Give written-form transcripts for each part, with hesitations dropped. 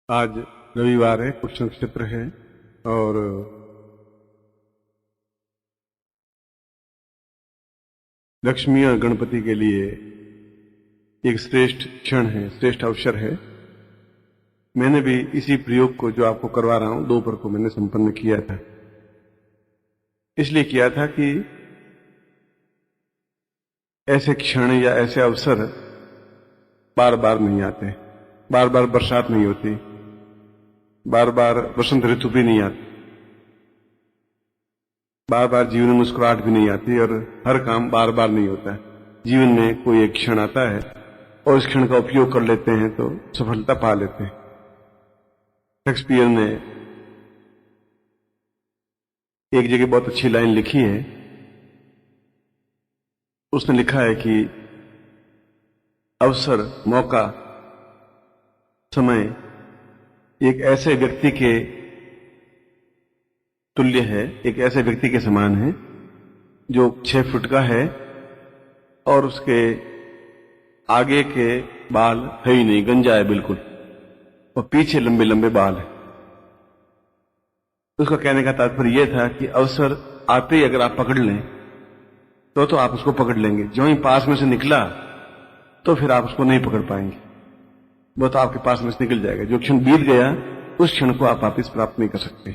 आज रविवार है, पुष्य नक्षत्र है और लक्ष्मी और गणपति के लिए एक श्रेष्ठ क्षण है, श्रेष्ठ अवसर है। मैंने भी इसी प्रयोग को जो आपको करवा रहा हूं दोपहर को मैंने संपन्न किया था। इसलिए किया था कि ऐसे क्षण या ऐसे अवसर बार बार नहीं आते, बार बार बरसात नहीं होती, बार बार वसंत ऋतु भी नहीं आती, बार बार जीवन में मुस्कुराहट भी नहीं आती और हर काम बार बार नहीं होता है। जीवन में कोई एक क्षण आता है और इस क्षण का उपयोग कर लेते हैं तो सफलता पा लेते हैं। शेक्सपियर ने एक जगह बहुत अच्छी लाइन लिखी है। उसने लिखा है कि अवसर, मौका, समय एक ऐसे व्यक्ति के तुल्य है, एक ऐसे व्यक्ति के समान है जो 6 फुट का है और उसके आगे के बाल है ही नहीं, गंजा है बिल्कुल, और पीछे लंबे लंबे बाल है। उसका कहने का तात्पर्य यह था कि अवसर आते ही अगर आप पकड़ लें तो आप उसको पकड़ लेंगे। जो ही पास में से निकला तो फिर आप उसको नहीं पकड़ पाएंगे, वो तो आपके पास में से निकल जाएगा। जो क्षण बीत गया उस क्षण को आप वापिस प्राप्त नहीं कर सकते।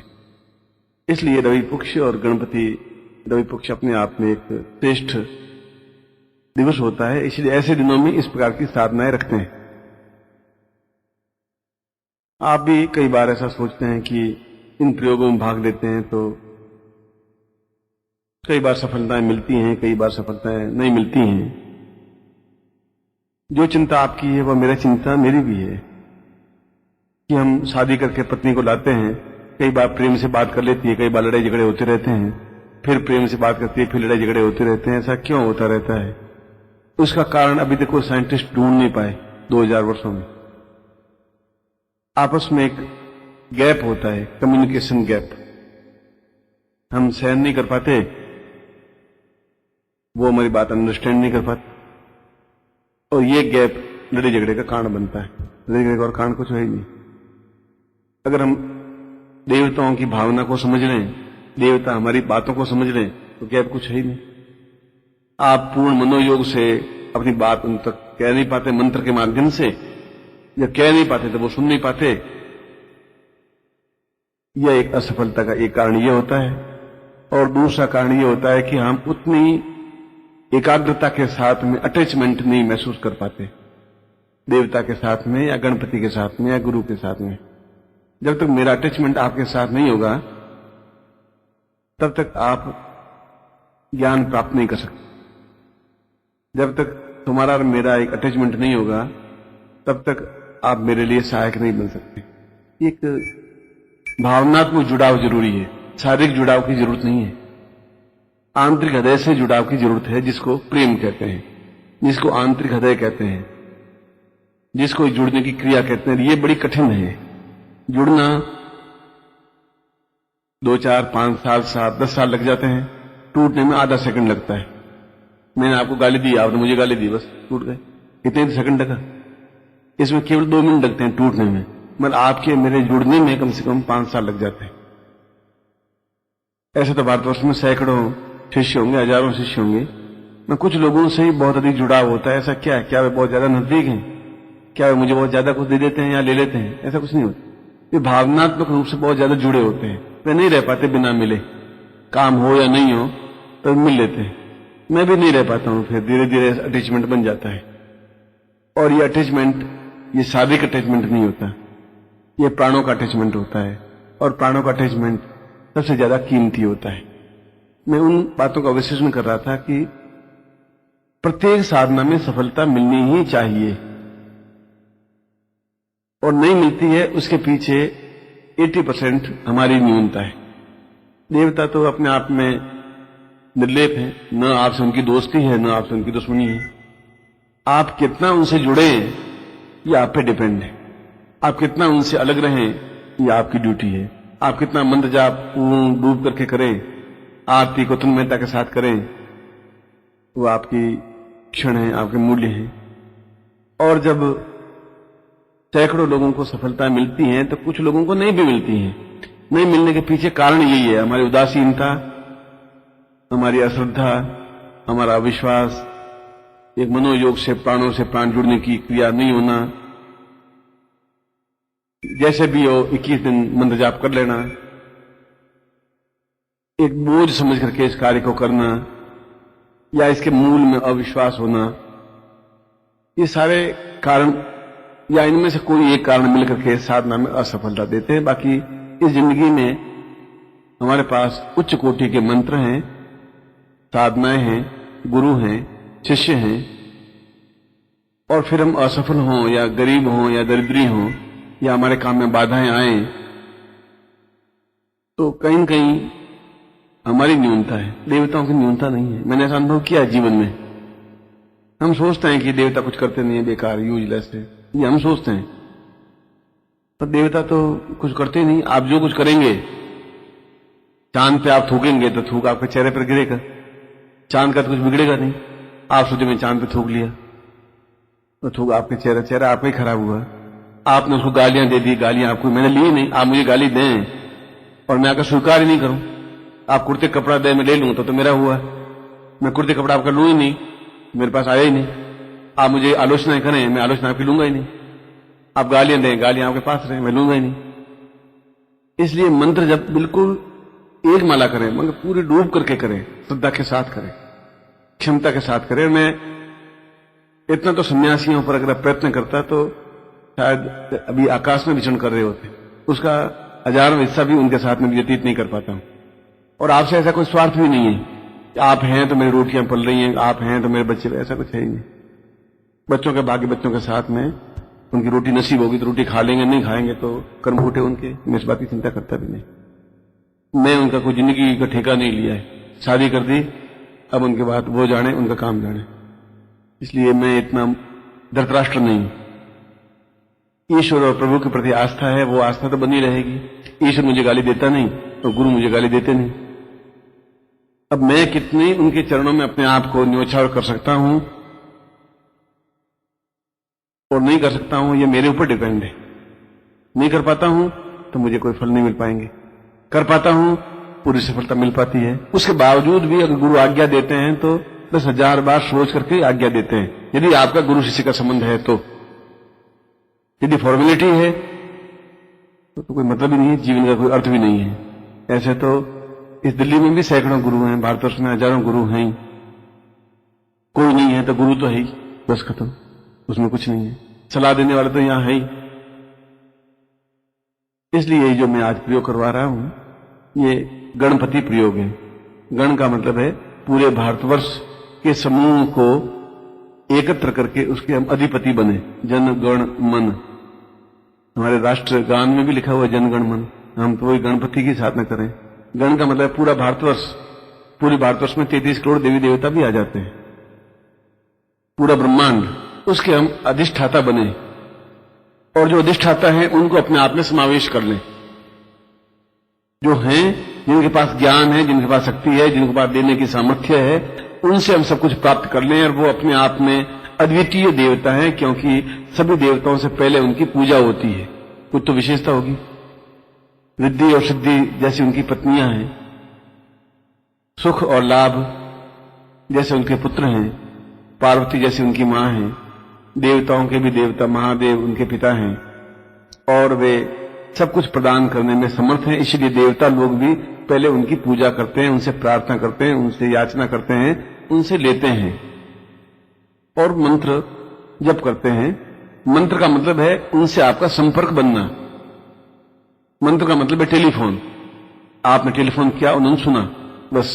इसलिए रवि पक्ष और गणपति, रवि पक्ष अपने आप में एक श्रेष्ठ दिवस होता है। इसलिए ऐसे दिनों में इस प्रकार की साधनाएं रखते हैं। आप भी कई बार ऐसा सोचते हैं कि इन प्रयोगों में भाग लेते हैं तो कई बार सफलताएं मिलती हैं, कई बार सफलताएं नहीं मिलती हैं। जो चिंता आपकी है वह मेरी चिंता मेरी भी है कि हम शादी करके पत्नी को लाते हैं, कई बार प्रेम से बात कर लेती है, कई बार लड़ाई झगड़े होते रहते हैं, फिर प्रेम से बात करती है, फिर लड़ाई झगड़े होते रहते हैं। ऐसा क्यों होता रहता है? उसका कारण अभी तक कोई साइंटिस्ट ढूंढ नहीं पाए। 2000 वर्षों में आपस में एक गैप होता है, कम्युनिकेशन गैप। हम सहन नहीं कर पाते, वो हमारी बात अंडरस्टैंड नहीं कर पाते और ये गैप लड़ाई झगड़े का कारण बनता है। लड़ाई झगड़े का और कारण कुछ है ही नहीं। अगर हम देवताओं की भावना को समझ लें, देवता हमारी बातों को समझ लें तो गैप कुछ है ही नहीं। आप पूर्ण मनोयोग से अपनी बात उन तक कह नहीं पाते, मंत्र के माध्यम से, या कह नहीं पाते तो वो सुन नहीं पाते। यह एक असफलता का एक कारण यह होता है। और दूसरा कारण यह होता है कि हम उतनी एकाग्रता के साथ में अटैचमेंट नहीं महसूस कर पाते देवता के साथ में या गणपति के साथ में या गुरु के साथ में। जब तक मेरा अटैचमेंट आपके साथ नहीं होगा तब तक आप ज्ञान प्राप्त नहीं कर सकते। जब तक तुम्हारा और मेरा एक अटैचमेंट नहीं होगा तब तक आप मेरे लिए सहायक नहीं बन सकते। एक भावनात्मक जुड़ाव जरूरी है, शारीरिक जुड़ाव की जरूरत नहीं है। आंतरिक हृदय से जुड़ाव की जरूरत है, जिसको प्रेम कहते हैं, जिसको आंतरिक हृदय कहते हैं, जिसको जुड़ने की क्रिया कहते हैं। ये बड़ी कठिन है। जुड़ना 2, 4, 5 साल, 7, 10 साल लग जाते हैं, टूटने में आधा सेकंड लगता है। मैंने आपको गाली दी, आपने मुझे गाली दी, बस टूट गए। कितने सेकंड लगा? इसमें केवल 2 मिनट लगते हैं टूटने में, मगर आपके मेरे जुड़ने में कम से कम 5 साल लग जाते हैं। ऐसे तो भारतवर्ष में सैकड़ों शिष्य होंगे, हजारों शिष्य होंगे, मैं कुछ लोगों से ही बहुत अधिक जुड़ाव होता है। ऐसा क्या है? क्या वे बहुत ज्यादा नजदीक हैं? क्या वे मुझे बहुत ज्यादा कुछ दे देते हैं या ले लेते हैं? ऐसा कुछ नहीं होता। वे भावनात्मक रूप से बहुत ज्यादा जुड़े होते हैं। वे नहीं रह पाते बिना मिले, काम हो या नहीं हो तो मिल लेते हैं। मैं भी नहीं रह पाता हूं, फिर धीरे धीरे अटैचमेंट बन जाता है। और ये अटैचमेंट, ये शारीरिक अटैचमेंट नहीं होता, ये प्राणों का अटैचमेंट होता है। और प्राणों का अटैचमेंट सबसे ज्यादा कीमती होता है। मैं उन बातों का विश्लेषण कर रहा था कि प्रत्येक साधना में सफलता मिलनी ही चाहिए और नहीं मिलती है उसके पीछे 80% हमारी न्यूनता है। देवता तो अपने आप में निर्लेप है, न आपसे उनकी दोस्ती है न आपसे उनकी दुश्मनी है। आप कितना उनसे जुड़े ये आप पे डिपेंड है। आप कितना उनसे अलग रहें ये आपकी ड्यूटी है। आप कितना मंत्र जाप पूर्ण डूब करके करें, आरती को तन्मयता के साथ करें, वो आपकी क्षण है, आपके मूल्य हैं। और जब सैकड़ों लोगों को सफलता मिलती है तो कुछ लोगों को नहीं भी मिलती है। नहीं मिलने के पीछे कारण यही है, हमारी उदासीनता, हमारी अश्रद्धा, हमारा अविश्वास, एक मनोयोग से प्राणों से प्राण जुड़ने की क्रिया नहीं होना। जैसे भी हो 21 दिन मंत्र जाप कर लेना, एक बोझ समझ करके इस कार्य को करना, या इसके मूल में अविश्वास होना, ये सारे कारण या इनमें से कोई एक कारण मिलकर के साधना में असफलता देते हैं। बाकी इस जिंदगी में हमारे पास उच्च कोटि के मंत्र हैं, साधनाएं हैं, गुरु हैं, शिष्य हैं, और फिर हम असफल हों या गरीब हों या दरिद्री हों या हमारे काम में बाधाएं आए तो कहीं न कहीं हमारी न्यूनता है, देवताओं की न्यूनता नहीं है। मैंने ऐसा अनुभव किया जीवन में। हम सोचते हैं कि देवता कुछ करते नहीं है, बेकार, यूजलेस है, ये हम सोचते हैं, पर देवता तो कुछ करते नहीं। आप जो कुछ करेंगे, चांद पे आप थूकेंगे तो थूक आपके चेहरे पर गिरेगा, चांद का तो कुछ बिगड़ेगा नहीं। आप सोचे मैं चांद पे थूक लिया तो थूक आपके चेहरा आपका ही खराब हुआ। आपने उसको गालियां दे दी, गालियां आपको मैंने ली नहीं, आप मुझे गाली दें और मैं आकर स्वीकार ही नहीं करूं। आप कुर्ते कपड़ा दे मैं ले लूं तो मेरा हुआ, मैं कुर्ते कपड़ा आपका लूं ही नहीं, मेरे पास आया ही नहीं। आप मुझे आलोचना करें, मैं आलोचना आपकी लूंगा ही नहीं। आप गालियां दें, गालियां आपके पास रहे, मैं लूंगा ही नहीं। इसलिए मंत्र जब बिल्कुल एक माला करें, मगर पूरी डूब करके करें, श्रद्धा के साथ करें, क्षमता के साथ करें। मैं इतना तो सन्यासियों पर अगर प्रयत्न करता तो शायद अभी आकाश में विचरण कर रहे होते, उसका हजारों हिस्सा भी उनके साथ में व्यतीत नहीं कर पाता हूं। और आपसे ऐसा कोई स्वार्थ भी नहीं है कि आप हैं तो मेरी रोटियां पल रही हैं, आप हैं तो मेरे बच्चे, ऐसा कुछ है ही नहीं। बच्चों के बाकी बच्चों के साथ में उनकी रोटी नसीब होगी तो रोटी खा लेंगे, नहीं खाएंगे तो कर्म फूटे उनके, मैं इस बात की चिंता करता भी नहीं। मैं उनका कोई जिंदगी का ठेका नहीं लिया है, शादी कर दी, अब उनके बाद वो जाने, उनका काम जाने। इसलिए मैं इतना धृतराष्ट्र नहीं। ईश्वर और प्रभु के प्रति आस्था है, वो आस्था तो बनी रहेगी। ईश्वर मुझे गाली देता नहीं तो गुरु मुझे गाली देते नहीं। अब मैं कितने उनके चरणों में अपने आप को न्योछावर कर सकता हूं और नहीं कर सकता हूं, ये मेरे ऊपर डिपेंड है। नहीं कर पाता हूं तो मुझे कोई फल नहीं मिल पाएंगे, कर पाता हूं पूरी सफलता मिल पाती है। उसके बावजूद भी अगर गुरु आज्ञा देते हैं तो 10,000 बार सोच करके आज्ञा देते हैं। यदि आपका गुरु शिष्य का संबंध है तो, यदि फॉर्मेलिटी है तो कोई मतलब ही नहीं है, जीवन का कोई अर्थ भी नहीं है। ऐसे तो इस दिल्ली में भी सैकड़ों गुरु हैं, भारतवर्ष में हजारों गुरु हैं, कोई नहीं है तो गुरु तो है ही, बस खत्म, उसमें कुछ नहीं है। सलाह देने वाले तो यहां है ही। इसलिए जो मैं आज प्रयोग करवा रहा हूं ये गणपति प्रयोग है। गण का मतलब है पूरे भारतवर्ष के समूह को एकत्र करके उसके हम अधिपति बने। जन गण मन, हमारे राष्ट्र गान में भी लिखा हुआ है जन गण मन। हम तो वही गणपति की साधना करें। गण का मतलब पूरा भारतवर्ष, पूरे भारतवर्ष में 33 करोड़ देवी देवता भी आ जाते हैं, पूरा ब्रह्मांड, उसके हम अधिष्ठाता बने। और जो अधिष्ठाता है उनको अपने आप में समावेश कर लें। जो हैं, जिनके पास ज्ञान है, जिनके पास शक्ति है, जिनके पास देने की सामर्थ्य है, उनसे हम सब कुछ प्राप्त कर लें। और वो अपने आप में अद्वितीय देवता है, क्योंकि सभी देवताओं से पहले उनकी पूजा होती है। कुछ तो विशेषता होगी। रिद्धि और सिद्धि जैसी उनकी पत्नियां हैं, सुख और लाभ जैसे उनके पुत्र हैं, पार्वती जैसी उनकी मां है, देवताओं के भी देवता महादेव उनके पिता हैं, और वे सब कुछ प्रदान करने में समर्थ हैं। इसलिए देवता लोग भी पहले उनकी पूजा करते हैं, उनसे प्रार्थना करते हैं, उनसे याचना करते हैं, उनसे लेते हैं और मंत्र जप करते हैं। मंत्र का मतलब है उनसे आपका संपर्क बनना। मंत्र का मतलब है टेलीफोन। आपने टेलीफोन किया, उन्होंने सुना, बस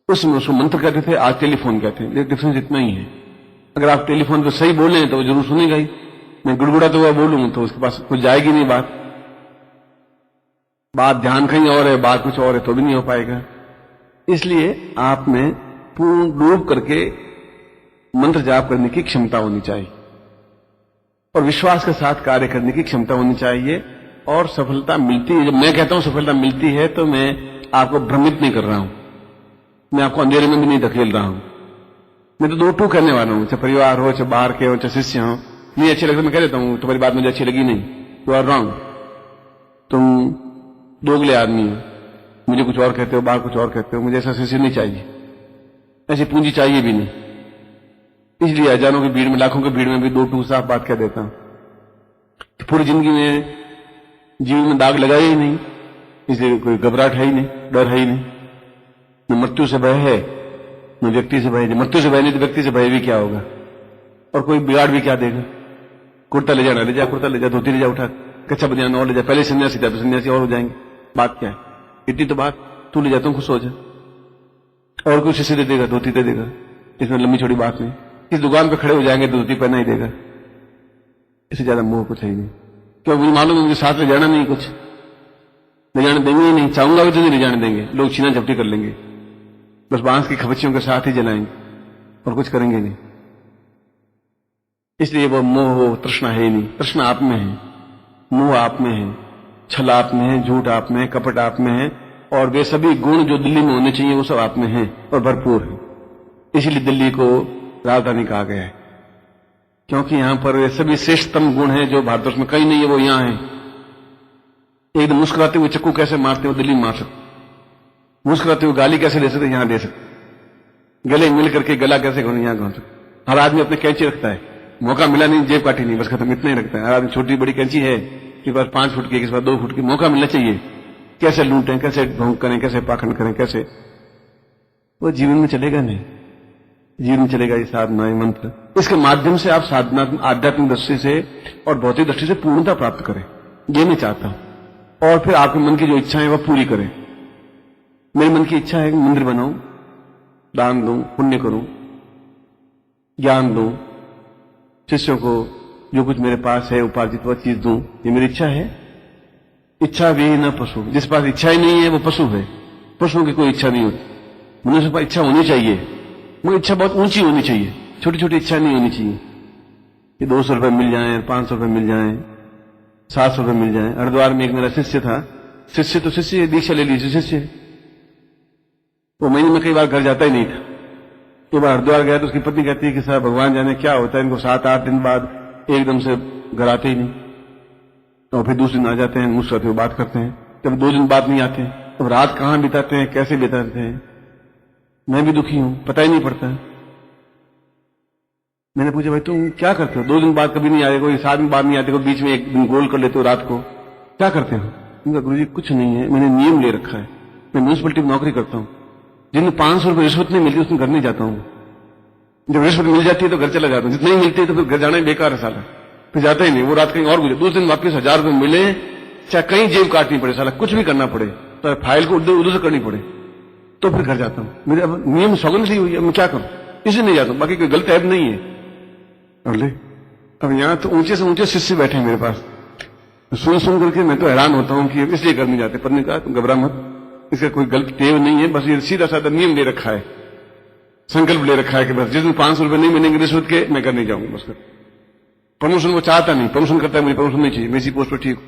उसमें उसको मंत्र कहते थे, आज टेलीफोन कहते हैं। डिफरेंस इतना ही है। अगर आप टेलीफोन पर सही बोले तो वो जरूर सुनेगा ही। मैं गुड़गुड़ा तो हुआ बोलूं तो उसके पास कुछ जाएगी नहीं बात ध्यान कहीं और है, बात कुछ और है तो भी नहीं हो पाएगा। इसलिए आप में पूर्ण डूब करके मंत्र जाप करने की क्षमता होनी चाहिए और विश्वास के साथ कार्य करने की क्षमता होनी चाहिए। और सफलता मिलती है। जब मैं कहता हूं सफलता मिलती है तो मैं आपको भ्रमित नहीं कर रहा हूं, मैं आपको अंधेरे में भी नहीं धकेल रहा हूं। मैं तो 2 कहने वाला हूं, चाहे परिवार हो, चाहे बाहर के हो, चाहे शिष्य हो, नहीं अच्छे लगते मैं कह देता हूं तुम्हारी बात मुझे अच्छी लगी नहीं, यू आर रॉन्ग, तुम दोगले आदमी हो, मुझे कुछ और कहते हो, बाहर कुछ और कहते हो, मुझे ऐसा शिष्य नहीं चाहिए, ऐसी पूंजी चाहिए भी नहीं। इसलिए हजारों की भीड़ में, लाखों की भीड़ में भी दो टू साफ बात कह देता हूं। तो पूरी जिंदगी में जीवन में दाग लगाया ही नहीं, इसलिए कोई घबराहट है ही नहीं, डर है ही नहीं, न मृत्यु से भय है न व्यक्ति से भय है। मृत्यु से भय नहीं तो व्यक्ति से भय भी क्या होगा, और कोई बिगाड़ भी क्या देगा। कुर्ता ले जाना ले जा, कुर्ता ले जा, धोती ले जा, उठा कच्चा बनियान और ले जा, पहले सन्यासी था तो सन्यासी और हो जाएंगे, बात क्या है, इतनी तो बात, तू ले जाता हूं खुश हो जा, और कुछ शिष्य दे देगा, धोती दे देगा, इसमें लंबी छोटी बात नहीं। इस दुकान पे खड़े हो जाएंगे तो धोती पहना ही देगा, इससे ज्यादा मोह कुछ है ही नहीं। क्यों, मुझे मालूम है मुझे साथ ले जाना नहीं, कुछ ले जाने देंगे ही नहीं, चाहूंगा भी तो नहीं ले जाने देंगे, लोग छीना झपटी कर लेंगे, बस बांस की खबच्चियों के साथ ही जलाएंगे और कुछ करेंगे नहीं। इसलिए वो मोह वो तृष्णा है ही नहीं, तृष्णा आप में है, मोह आप में है, छल आप में है, झूठ आप में है, कपट आप में है, और वे सभी गुण जो दिल्ली में होने चाहिए वो सब आप में हैं और भरपूर है। इसीलिए दिल्ली को राजधानी कहा गया है, क्योंकि यहां पर वे सभी श्रेष्ठतम गुण हैं जो भारतवर्ष में कहीं नहीं है, वो यहां है। एकदम मुस्कुराते हुए चक्कू कैसे मारते हो दिल्ली में मार सकते, मुस्कुराते हुए गाली कैसे दे सकते यहां दे सकते, गले मिल करके गला कैसे घोने यहां घोन सकते। हर आदमी अपने कैंची रखता है, मौका मिला नहीं जेब काटी नहीं, बस खत्म, इतना ही रखता है। हर आदमी छोटी बड़ी कैंची है, किसी पास 5 फुट की, किसी पास 2 फुट की, मौका मिलना चाहिए, कैसे लूटें, कैसे भोंग करें, कैसे पाखंड करें, कैसे, वो जीवन में चलेगा नहीं। जीवन में चलेगा ये साधना मंत्र, इसके माध्यम से आप साधना आध्यात्मिक दृष्टि से और भौतिक दृष्टि से पूर्णता प्राप्त करें, ये मैं चाहता हूं। और फिर आपके मन की जो इच्छा है वह पूरी करें। मेरे मन की इच्छा है कि मंदिर बनाऊं, दान दूं, पुण्य करूं, ज्ञान दूं, शिष्यों को जो कुछ मेरे पास है उपार्जित वह चीज दूं, ये मेरी इच्छा है। इच्छा भी न पशु, जिस पास इच्छा ही नहीं है वो पशु है, पशुओं की कोई इच्छा नहीं होती। मनुष्य पर इच्छा होनी चाहिए, मगर इच्छा बहुत ऊंची होनी चाहिए, छोटी छोटी इच्छा नहीं होनी चाहिए कि 200 रुपए मिल जाए, 500 रुपए मिल जाए, 700 रुपए मिल जाए। हरिद्वार में एक मेरा शिष्य था, शिष्य तो शिष्य, दीक्षा ले लीजिए शिष्य, वो महीने में कई बार घर जाता ही नहीं था। एक बार हरिद्वार गया तो उसकी पत्नी कहती है कि साहब भगवान जाने क्या होता है, इनको 7-8 दिन बाद एकदम से घर आते ही नहीं, और फिर दूसरे दिन आ जाते हैं, मुझसे हुए बात करते हैं, जब 2 दिन बाद नहीं आते, तो रात कहां बिताते हैं, कैसे बिताते हैं। मैं भी दुखी हूं, पता ही नहीं पड़ता। मैंने पूछा भाई तुम क्या करते हो, 2 दिन बाद कभी नहीं आए, कोई 7 दिन बाद नहीं आते, कोई बीच में 1 दिन गोल कर लेते हो रात को, क्या करते हो। उनका गुरुजी कुछ नहीं है, मैंने नियम ले रखा है, मैं म्यूनिसिपलिटी में नौकरी करता हूं, जिन 500 रुपये रिश्वत नहीं मिलती उसमें घर नहीं जाता हूं, जब रिश्वत मिल जाती है तो घर चला जाता हूं, जितनी मिलती है तो फिर घर जाना ही बेकार है साला, फिर जाता ही नहीं। वो रात कहीं और गुजरे, 2 दिन वापस 1000 रुपये मिले, चाहे कहीं जेब काटनी पड़े साला, कुछ भी करना पड़े, तो फाइल को उधर से करनी पड़े, तो फिर घर जाता हूं। मेरे अब नियम सौगंध ली हुई है, मैं क्या करूं, इसलिए नहीं जाता हूं, बाकी कोई गलत ऐप नहीं है। अब यहां तो ऊंचे से ऊंचे शिष्य बैठे हैं मेरे पास, सुन करके मैं तो हैरान होता हूं कि इसलिए कर नहीं जाते। पत्नी कहा तुम घबरा मत, इसका कोई गलत टेव नहीं है, बस ये सीधा साधा नियम ले रखा है, संकल्प ले रखा है कि बस जिस दिन 500 रुपये नहीं मिलेंगे रिश्वत के, मैं कर नहीं जाऊंगा। बस प्रमोशन वो चाहता नहीं, प्रमोशन करता है, मुझे प्रमोशन नहीं चाहिए, मैं इसी पोस्ट पर ठीक हूं,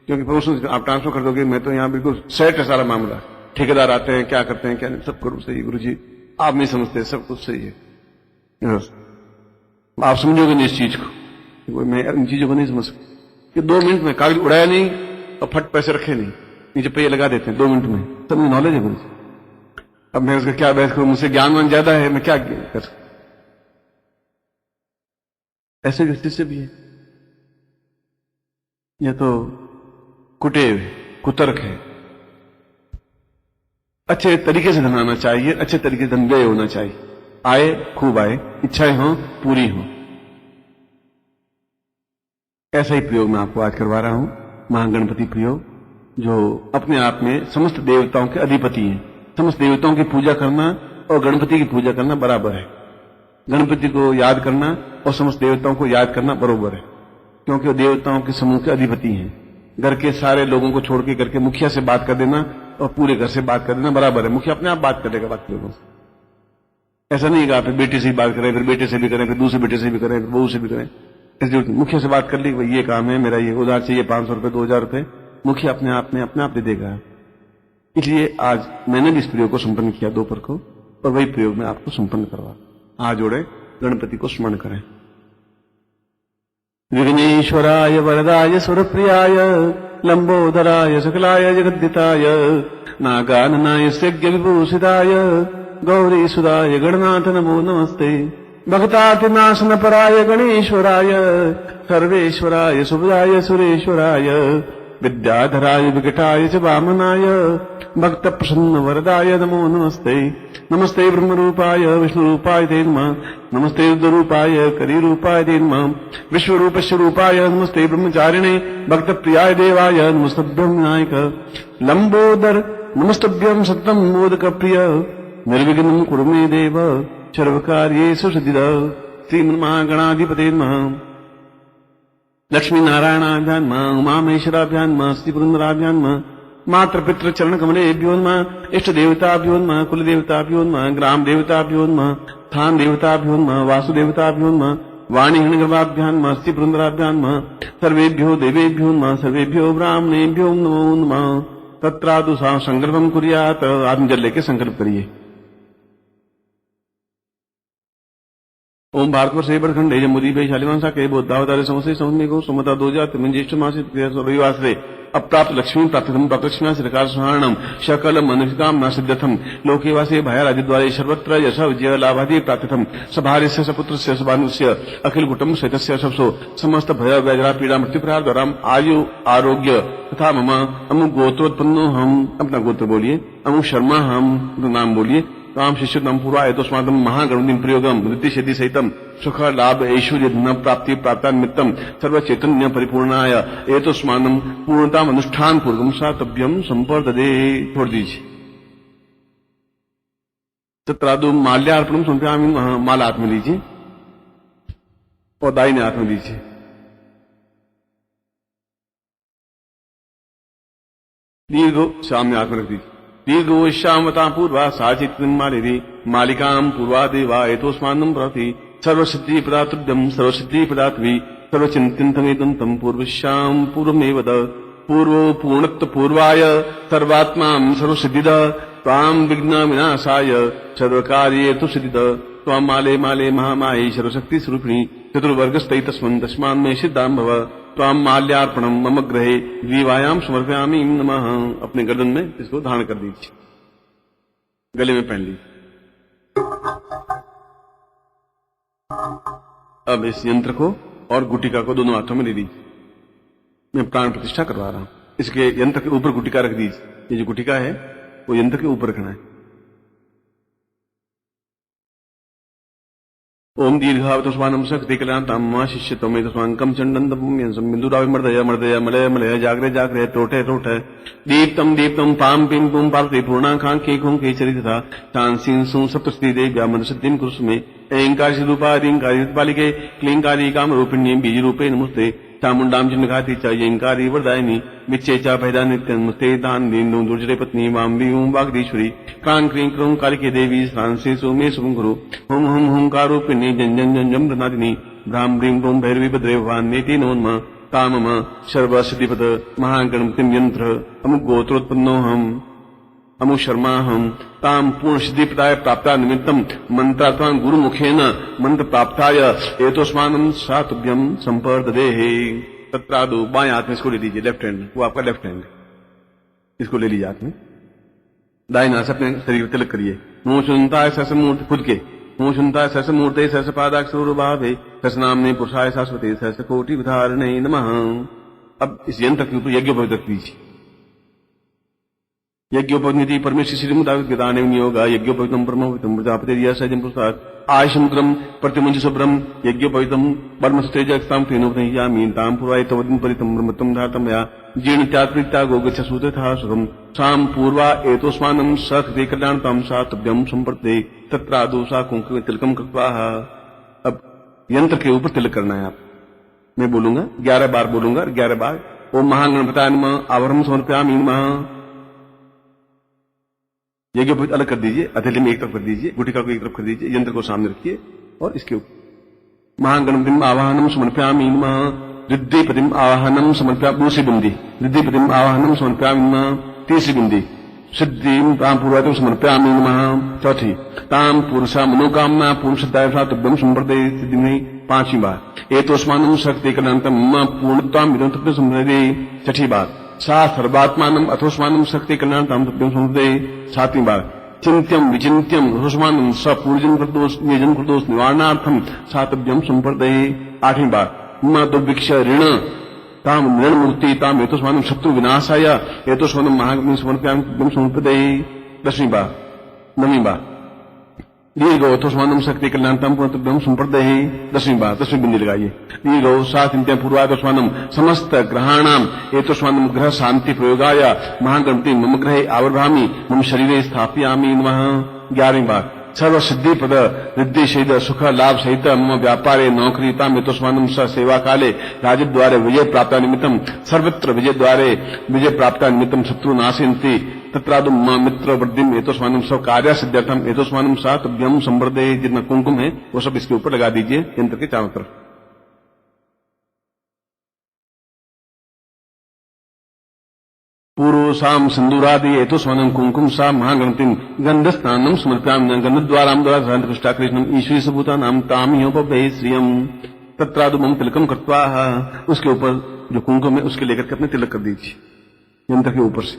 क्योंकि प्रमोशन आप ट्रांसफर कर दोगे, मैं तो यहां बिल्कुल सेट है सारा मामला। ठेकेदार आते हैं, क्या करते हैं क्या नहीं, सब करो सही। गुरु जी आप नहीं समझते, सब कुछ सही है, आप समझोगे नहीं इस चीज को, मैं इन चीजों को नहीं समझ सकता कि 2 मिनट में कागज उड़ाया नहीं और फट पैसे रखे नहीं, नीचे पहिए लगा देते हैं 2 मिनट में, सब मुझे नॉलेज है गुरु जी। अब मैं उसका क्या बहस करूं, मुझसे ज्ञानवान ज्यादा है, मैं क्या कर सकता। ऐसे व्यक्ति से भी है, यह तो कुटेव कुतर्क है। अच्छे तरीके से धन आना चाहिए, अच्छे तरीके से धन व्यय होना चाहिए, आए खूब आए, इच्छाएं हो पूरी हो। ऐसा ही प्रयोग मैं आपको आज करवा रहा हूं, महागणपति प्रयोग, जो अपने आप में समस्त देवताओं के अधिपति हैं। समस्त देवताओं की पूजा करना और गणपति की पूजा करना बराबर है। गणपति को याद करना और समस्त देवताओं को याद करना बराबर है, क्योंकि वो देवताओं के समूह के अधिपति हैं। घर के सारे लोगों को छोड़ के करके मुखिया से बात कर देना और पूरे घर से बात कर देना बराबर है। मुखिया अपने आप बात करेगा बाकी लोगों से, ऐसा नहीं कि आप बेटे से ही बात करें, फिर बेटे से भी करें, फिर दूसरे बेटे से भी करें, फिर बहू से भी करें, ऐसी जरूरत नहीं। मुखिया से बात कर ली, भाई ये काम है मेरा, ये उधार चाहिए 500 रुपये 2000 रुपये, मुखिया अपने आप दे देगा। इसलिए आज मैंने भी इस प्रयोग को संपन्न किया दोपहर को, और वही प्रयोग में आपको संपन्न करवा। हाथ जोड़े, गणपति को स्मरण करें। विघ्नेश्वराय वरदाय सुरप्रियाय लंबोदराय सकलाय जगद्दिताय नागाननाय यज्ञ विभूषिताय गौरीसुदाय गणनाथ नमो नमस्ते। भक्तातिनाशन पराय गणेश्वराय सर्वेश्वराय सुभदाय सुरेश्वराय विद्याधराय विकटाय च वामनाय भक्त प्रसन्न वरदाय नमो नमस्ते। नमस्ते ब्रह्मरूपाय विष्णुरूपाय ते नमः। नमस्ते रुद्ररूपाय कलिरूपाय ते नमः। विश्वरूपस्य रूपाय नमस्ते ब्रह्मचारिणे भक्त प्रियाय देवाय नमस्तभ्यं विनायक लंबोदर नमस्तभ्यं सत्यं मोदक प्रिय निर्विघ्नं कुरु मे देव सर्वकार्येषु सिद्धिदा। श्रीमन्महागणाधिपते नमः। लक्ष्मी नारायणाभ्यां नमः। उमामेश्वराभ्यां नमः। श्रीपुरन्दराभ्यां नमः। मात्र पितृ चरण कमलेभ्यो नमः। इष्ट देवताभ्यो नमः। कुल देवताभ्यो नमः। ग्राम देवताभ्यो नमः। स्थान देवताभ्यो नमः। वासुदेवताभ्यो नमः। वाणी हिरणगर्भाभ्यां नमः। श्रीपुरन्दराभ्यां नमः। सर्वेभ्यो देवेभ्यो नमः। सर्वेभ्यो ब्राह्मणेभ्यो नमो नमः। तत्रादु सा संकल्पम कुर्यात्। आत्म जल लेके संकल्प करिए। ओम भारतवर्ष बड़खंड जमुदी भाई शालिवांसा के बोधावतारे समस्या समझने को सुमता दो जात ज्येष्ठ मासिक रविवासरे अप्राप्त लक्ष्मी प्राप्तम प्राप्तलक्ष्मी श्रीकार सुहारणम शकल मनुष्यकामना सिद्धथम लोकेवासे भयाराजद्वारे सर्वत्र यश विजय लाभादि प्राप्तथम सभार्यस्य सपुत्रस्य सभानुस्य अखिल कुटुंब सहितस्य सबसो समस्त भय व्याजरा पीड़ा मृत्युप्रहार द्वारा आयु आरोग्य तथा मम अमुक गोत्रोत्पन्नो हम अपना गोत्र बोलिए अमुक शर्मा हम नाम बोलिए ताम शिष्य नम पूर्वाय तस्मादम महागणपति प्रयोगम वृत्ति सिद्धि सहितम सुख लाभ ऐश्वर्य धन प्राप्ति प्राप्तान्मित्तम सर्व चैतन्य परिपूर्णाय एतस्मानम पूर्णता अनुष्ठान पूर्वम सातभ्यम संपर्ददे। छोड़ दीजिए। तत्रादु माल्यार्पणम समर्पयामि। माला हाथ में लीजिए और दाहिने हाथ में लीजिए। दीर्घो सामने हाथ में रख दीजिए। दीर्घो श्यामता पूर्वा साचित मालिरी मालिकाम पूर्वा देवा एतोस्मान्नम प्रति सर्वसिद्धि पदातुभ्यम सर्वसिद्धि पदात्वी सर्वचिंतनमेदंतम पूर्वश्याम पूर्वमेव द पूर्वो पूर्णत्व पूर्वाय सर्वात्मा सर्वसिद्धिद त्वाम विघ्न विनाशाय सर्वकार्येषु सिद्धिद त्वाम माले माले महामाये सर्वशक्ति स्वरूपिणी चतुर्वर्गस्थै तस्मन् तस्मान् मे सिद्धां भव त्वाम माल्यार्पणम मम ग्रहे ग्रीवायाम समर्पयामि नमः। अपने गर्दन में इसको धारण कर दीजिए। गले में पहन लीजिए। अब इस यंत्र को और गुटिका को दोनों हाथों में ले लीजिए। मैं प्राण प्रतिष्ठा करवा रहा हूं। इसके यंत्र के ऊपर गुटिका रख दीजिए। ये जो गुटिका है वो यंत्र के ऊपर रखना है। ओम दीर्घावतस्वानम शक्ति कलांताम शिष्य तमे तस्वांकम चंडन बिंदुराव मर्दय मर्दय मलय मलय जागरे जागरे टोटे टोटे दीप्तम दीप्तम पाम पिम पुम पार्वती पूर्णाकांक्षी खुंके चरिता तांसीन सुं सप्तस्ती देव्या मनसद्दिन कुरुस्मे ऐंकार रूपा रींकारी बालिके क्लींकारी काम रूपिण्ये बीज रूपे नमस्ते चामुंडाम चिन्हघाती च यंकारी वरदायिनी विच्चे च भैदा नित्यन्मुस्ते दान दीनो दुर्जरे पत्नी वाम्बी ओम वागदीश्वरी क्रां क्रीं क्रों कालिके देवी श्रांसे सोमे शुभं गुरु हुम हुम हुंकारूपिणी जन जन जन जम प्रनादिनी भ्राम ब्रीं ब्रूं भैरवी भद्रे भवान्येति नोन्म कामम सर्वसिद्धिपद महागणपतिं यंत्र अमुक गोत्रोत्पन्नोऽहम् अमुक शर्माहम् ताम पूर्ण सिद्धिपदाय प्राप्ता निमित्तम मंत्रात्मान गुरु मुखेन मंत्र प्राप्ताय एतोस्मानम सातुभ्यम संपर्ददेहि। तत्रादु बाएं हाथ में इसको ले लीजिए। लेफ्ट हैंड वो आपका लेफ्ट हैंड इसको ले लीजिए हाथ में। दाहिने हाथ से अपने शरीर पर तिलक करिए। मुंह सुनता सहस मूर्ति खुद के मुंह सुनता सहस मूर्ति सहस पादाक्षर भावे सहस नामने पुरुषाय शाश्वते सहस कोटि विधारणे नमः। अब इस यंत्र के ऊपर यज्ञोपवीत रख दीजिए। यज्ञोपनिधि परमेश्वर श्री मुदाविदान नियोगा यज्ञोपवितम परमोपवितम प्रजापति सजम पुरुषार्थ आयुषमुग्रम प्रतिमुंज शुभ्रम यज्ञोपवितम परमस्तेजक्ताम तेनोपनियामीन ताम पूर्वाय तवदिन परितम ब्रह्मतम धातमया जीर्ण त्यात्रिता गोगच्छ सूत्रथा सुखम साम पूर्वा एतोस्मानम सकृते कल्याणताम सातभ्यम संपर्ते तत्रादु सा कुंकुम तिलकम कृत्वा। अब यंत्र के ऊपर तिलक करना है। आप मैं बोलूंगा 11 बार बोलूंगा 11 बार ओम महागणपताय नमः आवरणम समर्पयामि नमः। यज्ञोपवीत अलग कर दीजिए। हथेली में एक तरफ कर दीजिए। गुटिका को एक तरफ कर दीजिए। यंत्र को सामने रखिए और इसके ऊपर महागणपतिम आवाहनम समर्पयामि नमः। रिद्धिपतिम आवाहनम समर्पयामि। दूसरी बिंदी रिद्धिपतिम आवाहनम समर्पयामि नमः। तीसरी बिंदी सिद्धिं तां पूर्वतम समर्पयामि नमः। चौथी, तां पुरुषा मनोकामना पूर्ण तुभ्यं संप्रदे सिद्धि नहीं। पांचवी बात, एतोस्मानं शक्ति कल्याणतम मम पूर्णतां विदं तुभ्यं संप्रदे। छठी बात, सा सर्वात्मानं अथोस्मानं शक्ति कल्याणतां तुभ्यं संप्रदे। सातवीं बात, चिंत्यम विचिंत्यम अथोस्मानं सपूर्जन कृतोष निजन कृतोष निवारणार्थम सातभ्यं संप्रदे। आठवीं बात, मम दुर्भिक्ष ऋण ताम ऋण मुक्ति ताम एतोस्मानं शत्रु विनाशाय एतोस्मानं महाग्नि समर्पयामि तुभ्यं संप्रदे। दसवीं बात, नवीं बात, दीर्घोतोस्मानं शक्ति कल्याणतां तुभ्यं संप्रदे। दसवीं बात, 10वीं बिंदी लगाइए। दीर्घो सा चिंत्य पूर्वातोस्मानं समस्त ग्रहाणाम एतोस्मानं ग्रह शांति प्रयोगाय महागणपति मम ग्रहे आवर्भामि मम शरीरे स्थापयामि नमः। 11वीं बात, सर्व सिद्धि पद रिद्धि सहित सुख लाभ सहित मम व्यापारे नौकरीता मेतोस्मानं स सेवा काले राजद्वारे विजय प्राप्त निमित्तं सर्वत्र विजय द्वारे विजय प्राप्त निमित्तं शत्रु नाशयन्ति तत्रादु मम मित्र वृद्धिम एतोस्मानं सब कार्य सिद्ध्यर्थम एतोस्मानं सा तुभ्यं संप्रदे। जितना कुमकुम है वो सब इसके ऊपर लगा दीजिए यंत्र के चारों तरफ। पूर्वसाम सिंदूरादि एतोस्मानं कुमकुम सा महागणपतिं गंधस्नानं समर्पयामि गंधद्वारां द्वारा कृष्णा कृष्णम ईश्वरी सबूतानां तामियोपभे श्रियम तत्रादु मम तिलकम कृत्वा। उसके ऊपर जो कुमकुम है उसके लेकर के अपने तिलक कर दीजिए यंत्र के ऊपर से।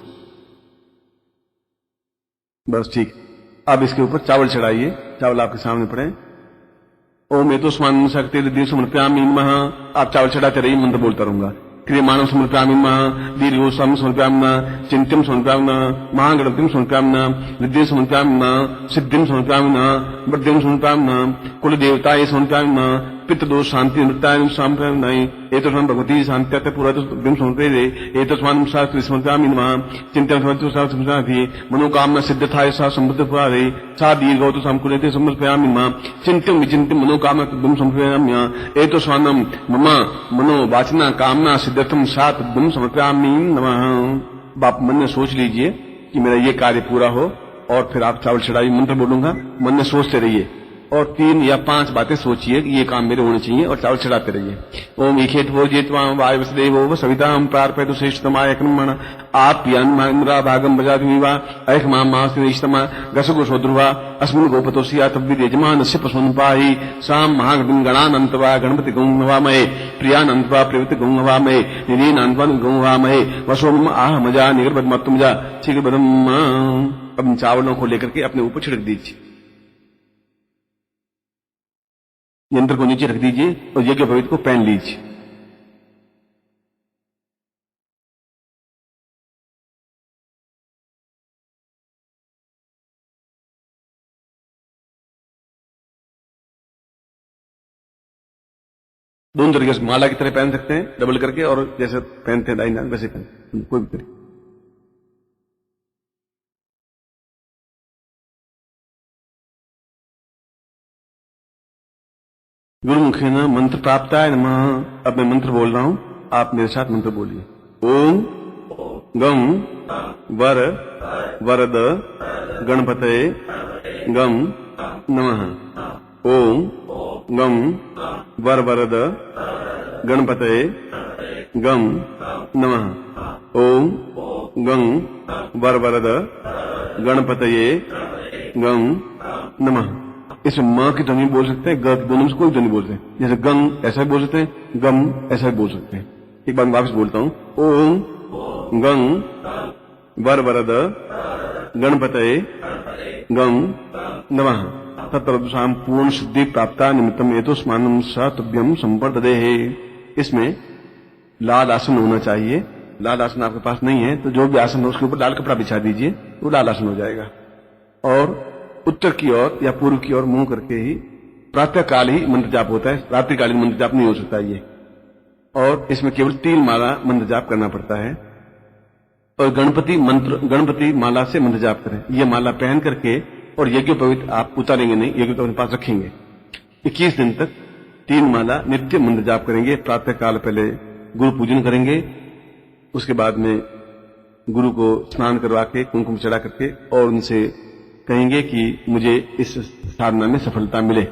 बस ठीक। अब इसके ऊपर चावल चढ़ाइए, चावल आपके सामने पड़े। ओम एतोस्मानं शक्ति रिद्धि समर्पयामि नमः। आप चावल चढ़ाते रहिए, मंत्र बोलता रहूंगा। क्रियमाणं समर्पयामि नमः, दीर्घोत्सवं समर्पयामि नमः, चिंत्यं समर्पयामि नमः, महागणपतिं समर्पयामि नमः, रिद्धिं समर्पयामि नमः, सिद्धिं समर्पयामि नमः, वृद्धिं समर्पयामि नमः, कुलदेवताय समर्पयामि नमः, पितृदोष शांति निवृत्ताय समर्पयामि नमः, एतस्मान् भगवती शान्त्यर्थ पूर्वतुभ्यं समर्पये, एतस्मान् शास्त्रे समर्पयामि नमः, चिंत्यं समर्पयामि मनोकामना सिद्ध्यर्थाय सा समृद्धफलाय सा दीर्घोतु समकुलेते समर्पयामि नमः, चिंत्यं विचिन्त्यं मनोकामना तुभ्यं समर्पयामि, एतस्मान् मम मनो वाचना कामना सिद्ध्यर्थम सा तुभ्यं समर्पयामि नमः। बाप मन में सोच लीजिए कि मेरा ये कार्य पूरा हो और फिर आप चावल चढ़ाइए। मंत्र बोलूंगा, मन में सोचते रहिए और 3 या 5 बातें सोचिए कि ये काम मेरे होने चाहिए और चावल चढ़ाते रहिए। ओम इखेत वो जेत्वा वायुवसदेवो सवितां प्रार्पयतु श्रेष्ठतमाय कर्मण आप यान्मारा भागम बजातिवा ऐख मामास्तिष्ठमा गसगोषोध्रुवा अस्मिन् गोपतोषिया तद्विद यजमानस्य पशुन् पाहि साम महागणपतिं गणानन्तवा गणपति गौं नवामहे प्रियानन्तवा प्रियवति गौं नवामहे निधीनान्तवा गौं नवामहे वसोम आह मजा निगर्भमत्तमजा शीघ्रपदम। अब इन चावलों को लेकर के अपने ऊपर छिड़क दीजिए, यंत्र को नीचे रख दीजिए और यज्ञ पवित्र को पहन लीजिए। दोनों तरीके से माला की तरह पहन सकते हैं, डबल करके, और जैसे पहनते हैं दाई वैसे पहन, कोई भी तरीके। गुरुमुखेन मंत्र प्राप्ताय नमः। अब मैं मंत्र बोल रहा हूं, आप मेरे साथ मंत्र बोलिए। ओम गम वर वरद गणपतये गम नमः। ओम गम वर वरद गणपतये गम नमः। ओम गम वर वरद गणपतये गम नमः। इसमें म की ध्वनि बोल सकते हैं, ग की दोनों से कोई ध्वनि बोल सकते हैं। जैसे गंग ऐसा भी बोल सकते हैं, गम ऐसा भी बोल सकते हैं। एक बार वापस बोलता हूं। ओम गंग वर वरद गणपतये गम नमः। तत्तरदुषाम पूर्ण सिद्धि प्राप्ता निमित्तम एतोस्मानं स तुभ्यं संप्रददे। इसमें लाल आसन होना चाहिए। लाल आसन आपके पास नहीं है तो जो भी आसन हो उसके ऊपर लाल कपड़ा बिछा दीजिए, वो लाल आसन हो जाएगा। और उत्तर की ओर या पूर्व की ओर मुंह करके ही प्रातः काल ही मंत्र जाप होता है, रात्रिकालीन मंत्र जाप नहीं हो सकता ये। और इसमें केवल 3 माला मंत्र जाप करना पड़ता है। और गणपति माला से मंत्र जाप करें। ये माला पहन करके, और यज्ञ पवित्र आप उतारेंगे नहीं, यज्ञ को अपने पास रखेंगे। 21 दिन तक 3 माला नित्य मंत्र जाप करेंगे। प्रातः काल पहले गुरु पूजन करेंगे, उसके बाद में गुरु को स्नान करवा के कुमकुम चढ़ा करके और उनसे कहेंगे कि मुझे इस साधना में सफलता मिले।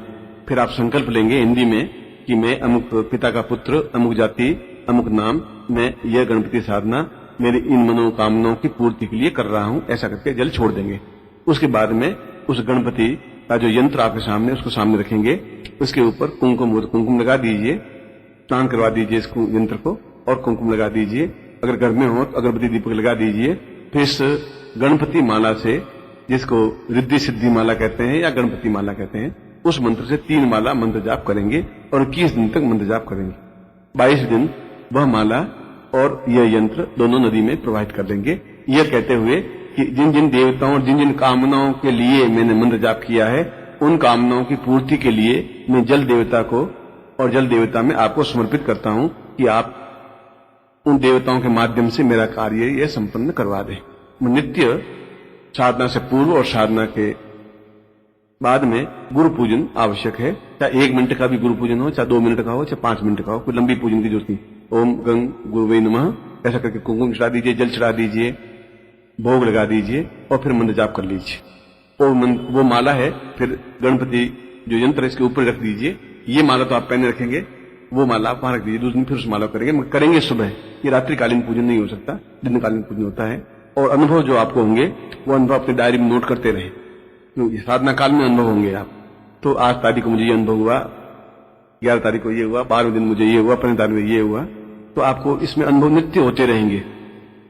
फिर आप संकल्प लेंगे हिंदी में कि मैं अमुक पिता का पुत्र, अमुक जाति, अमुक नाम, मैं यह गणपति साधना मेरी इन मनोकामनाओं की पूर्ति के लिए कर रहा हूं, ऐसा करके जल छोड़ देंगे। उसके बाद में उस गणपति का जो यंत्र आपके सामने, उसको सामने रखेंगे, उसके ऊपर कुमकुम लगा दीजिए, स्नान करवा दीजिए इस यंत्र को और कुमकुम लगा दीजिए। अगर घर में हो तो अगरबत्ती दीपक लगा दीजिए। फिर इस गणपति माला से, जिसको रिद्धि सिद्धि माला कहते हैं या गणपति माला कहते हैं, उस मंत्र से 3 माला मंत्र जाप करेंगे और 21 दिन तक मंत्र जाप करेंगे। 22 दिन वह माला और यह यंत्र दोनों नदी में प्रवाहित कर देंगे, यह कहते हुए कि जिन जिन देवताओं और जिन जिन कामनाओं के लिए मैंने मंत्र जाप किया है, उन कामनाओं की पूर्ति के लिए मैं जल देवता को और जल देवता में आपको समर्पित करता हूं कि आप उन देवताओं के माध्यम से मेरा कार्य यह संपन्न करवा दें। नित्य साधना से पूर्व और साधना के बाद में गुरु पूजन आवश्यक है। चाहे 1 मिनट का भी गुरु पूजन हो, चाहे 2 मिनट का हो, चाहे 5 मिनट का हो, कोई लंबी पूजन की जरूरत नहीं। ओम गंग गुरुवे नमः ऐसा करके कुमकुम चढ़ा दीजिए, जल चढ़ा दीजिए, भोग लगा दीजिए और फिर मंत्र जाप कर लीजिए। वो माला है, फिर गणपति जो यंत्र है इसके ऊपर रख दीजिए। ये माला तो आप पहने रखेंगे, वो माला आप वहां रख दीजिए। दूसरे दिन फिर उस माला करेंगे, मगर करेंगे सुबह। ये रात्रिकालीन पूजन नहीं हो सकता, दिनकालीन पूजन होता है। और अनुभव जो आपको होंगे वो अनुभव अपनी डायरी में नोट करते रहे। साधना काल में अनुभव होंगे आप। तो आज तारीख को मुझे ये अनुभव हुआ, 11 तारीख को ये हुआ, 12वें दिन मुझे ये हुआ, 15 तारीख को ये हुआ। तो आपको इसमें अनुभव नित्य होते रहेंगे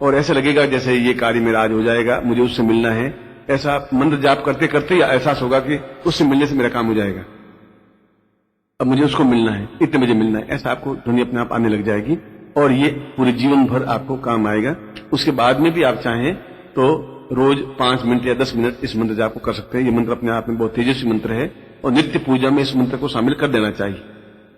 और ऐसे लगेगा जैसे ये कार्य मेरा आज हो जाएगा, मुझे उससे मिलना है। ऐसा मंत्र जाप करते करते ही एहसास होगा कि उससे मिलने से मेरा काम हो जाएगा, अब मुझे उसको मिलना है, इतने बजे मिलना है। ऐसा आपको ध्वनि अपने आप आने लग जाएगी और ये पूरे जीवन भर आपको काम आएगा। उसके बाद में भी आप चाहें तो रोज 5 मिनट या 10 मिनट इस मंत्र जाप को कर सकते हैं। ये मंत्र अपने आप में बहुत तेजस्वी मंत्र है और नित्य पूजा में इस मंत्र को शामिल कर देना चाहिए।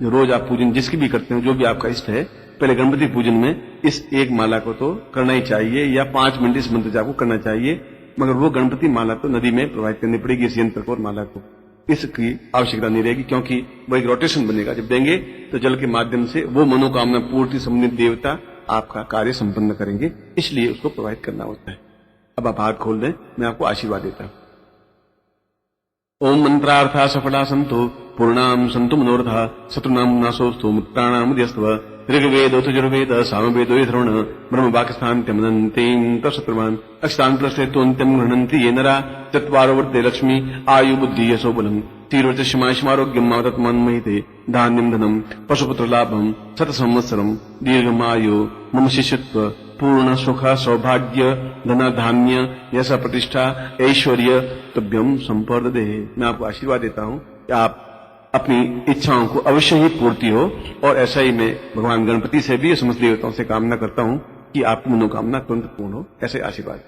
जो रोज आप पूजन जिसकी भी करते हैं, जो भी आपका इष्ट है, पहले गणपति पूजन में इस एक माला को तो करना ही चाहिए या 5 मिनट इस मंत्र जाप को करना चाहिए। मगर वो गणपति माला तो नदी में प्रवाहित करनी पड़ेगी, इस यंत्र को और माला को। इसकी आवश्यकता नहीं रहेगी क्योंकि वो एक रोटेशन बनेगा। जब देंगे तो जल के माध्यम से वो मनोकामना पूर्ति संबंधित देवता आपका कार्य संपन्न करेंगे, इसलिए उसको प्रवाहित करना होता है। अब आप हाथ खोल दें, मैं आपको आशीर्वाद देता हूं। ओम मंत्रार्था सफला संतो पूर्णाम संतु मनोरथा शत्रुनाम नाशोस्तु मित्राणाम उदयस्व ऋग्वेदो यजुर्वेद सामवेदो यथर्वण ब्रह्म वाक्स्थान्त्यमनन्तीं तत्शत्रुवान् अक्षतान्त्रस्तेतोऽन्त्यं गृह्णन्ति ये नरा चत्वारो वर्ते लक्ष्मी आयु बुद्धि यशो बलम् तीर्वचमारोग्यम मातत्मन्महिते धान्यम धनम पशुपुत्र लाभम शत संवत्सरम दीर्घमायु मम शिष्यत्व पूर्ण सुख सौभाग्य धन धान्य यश प्रतिष्ठा ऐश्वर्य तुभ्यम संपर्दे। मैं आपको आशीर्वाद देता हूं कि आप अपनी इच्छाओं को अवश्य ही पूर्ति हो और ऐसा ही मैं भगवान गणपति से भी समस्त देवताओं से कामना करता हूं कि आपकी मनोकामना तुरंत पूर्ण हो। ऐसे आशीर्वाद।